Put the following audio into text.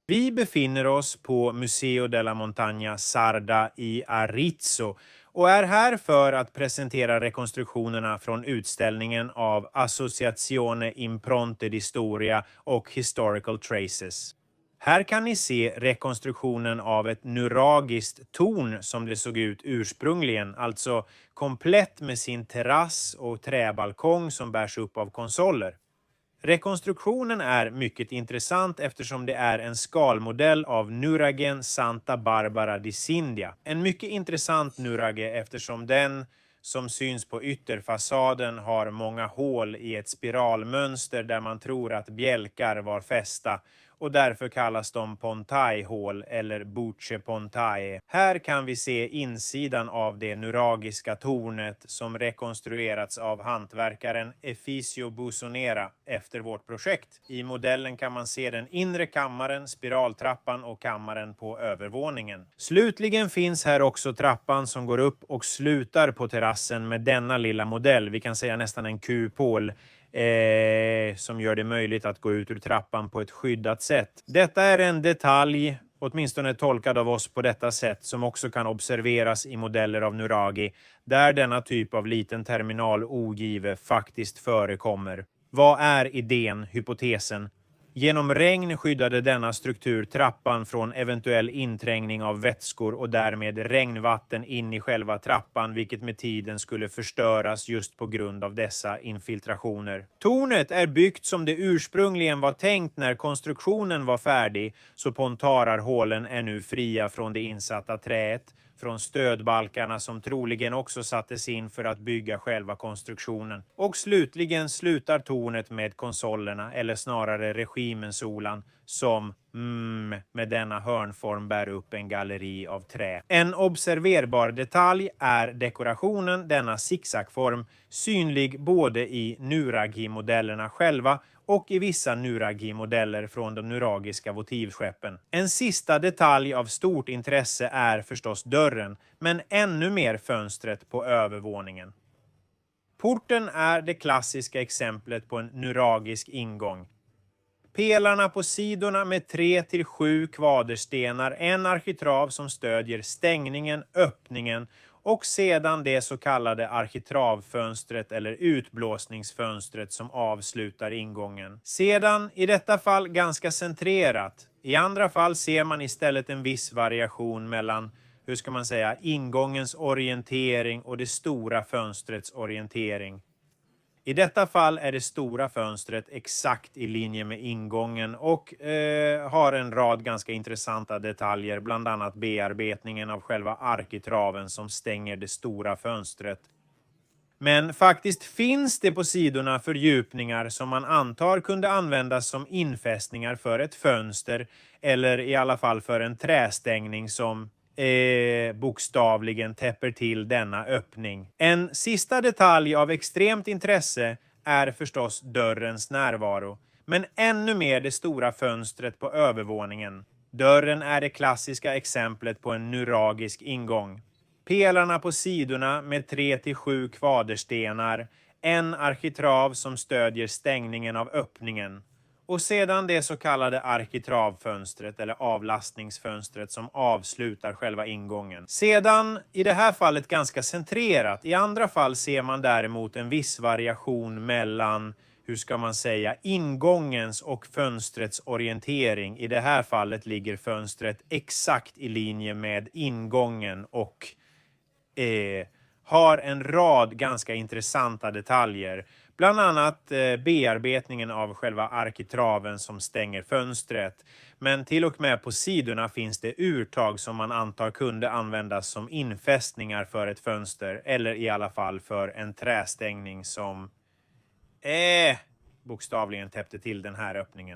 Vi befinner oss på Museo della Montagna Sarda i Arezzo och är här för att presentera rekonstruktionerna från utställningen av Associazione Impronte di Storia och Historical Traces. Här kan ni se rekonstruktionen av ett nuragiskt torn som det såg ut ursprungligen, alltså komplett med sin terrass och träbalkong som bärs upp av konsoler. Rekonstruktionen är mycket intressant eftersom det är en skalmodell av nuragen Santa Barbara di Sindia. En mycket intressant nurage eftersom den som syns på ytterfasaden har många hål i ett spiralmönster där man tror att bjälkar var fästa och därför kallas de Pontai-hål eller Bucce Pontae. Här kan vi se insidan av det nuragiska tornet som rekonstruerats av hantverkaren Efisio Busonera efter vårt projekt. I modellen kan man se den inre kammaren, spiraltrappan och kammaren på övervåningen. Slutligen finns här också trappan som går upp och slutar på terrassen med denna lilla modell. Vi kan säga nästan en kupol. Som gör det möjligt att gå ut ur trappan på ett skyddat sätt. Detta är en detalj, åtminstone tolkad av oss på detta sätt, som också kan observeras i modeller av nuragi, där denna typ av liten terminal ogive faktiskt förekommer. Vad är idén, hypotesen? Genom regn skyddade denna struktur trappan från eventuell inträngning av vätskor och därmed regnvatten in i själva trappan, vilket med tiden skulle förstöras just på grund av dessa infiltrationer. Tornet är byggt som det ursprungligen var tänkt när konstruktionen var färdig, så pontararhålen är nu fria från det insatta träet, från stödbalkarna som troligen också sattes in för att bygga själva konstruktionen. Och slutligen slutar tornet med konsolerna, eller snarare regimensolan, som med denna hörnform bär upp en galleri av trä. En observerbar detalj är dekorationen, denna zigzagform, synlig både i nuragi-modellerna själva och i vissa nuragi-modeller från de nuragiska votivskeppen. En sista detalj av stort intresse är förstås dörren, men ännu mer fönstret på övervåningen. Porten är det klassiska exemplet på en nuragisk ingång. Pelarna på sidorna med 3 till 7 kvaderstenar, en arkitrav som stödjer stängningen, öppningen och sedan det så kallade arkitravfönstret eller utblåsningsfönstret som avslutar ingången. Sedan, i detta fall ganska centrerat. I andra fall ser man istället en viss variation mellan, hur ska man säga, ingångens orientering och det stora fönstrets orientering. I detta fall är det stora fönstret exakt i linje med ingången och har en rad ganska intressanta detaljer, bland annat bearbetningen av själva arkitraven som stänger det stora fönstret. Men faktiskt finns det på sidorna fördjupningar som man antar kunde användas som infästningar för ett fönster eller i alla fall för en trästängning som bokstavligen täpper till denna öppning. En sista detalj av extremt intresse är förstås dörrens närvaro, men ännu mer det stora fönstret på övervåningen. Dörren är det klassiska exemplet på en nuragisk ingång. Pelarna på sidorna med 3 till 7 kvaderstenar, en arkitrav som stödjer stängningen av öppningen. Och sedan det så kallade arkitravfönstret eller avlastningsfönstret som avslutar själva ingången. Sedan, i det här fallet ganska centrerat, i andra fall ser man däremot en viss variation mellan, hur ska man säga, ingångens och fönstrets orientering. I det här fallet ligger fönstret exakt i linje med ingången och har en rad ganska intressanta detaljer. Bland annat bearbetningen av själva arkitraven som stänger fönstret. Men till och med på sidorna finns det urtag som man antar kunde användas som infästningar för ett fönster. Eller i alla fall för en trästängning som bokstavligen täppte till den här öppningen.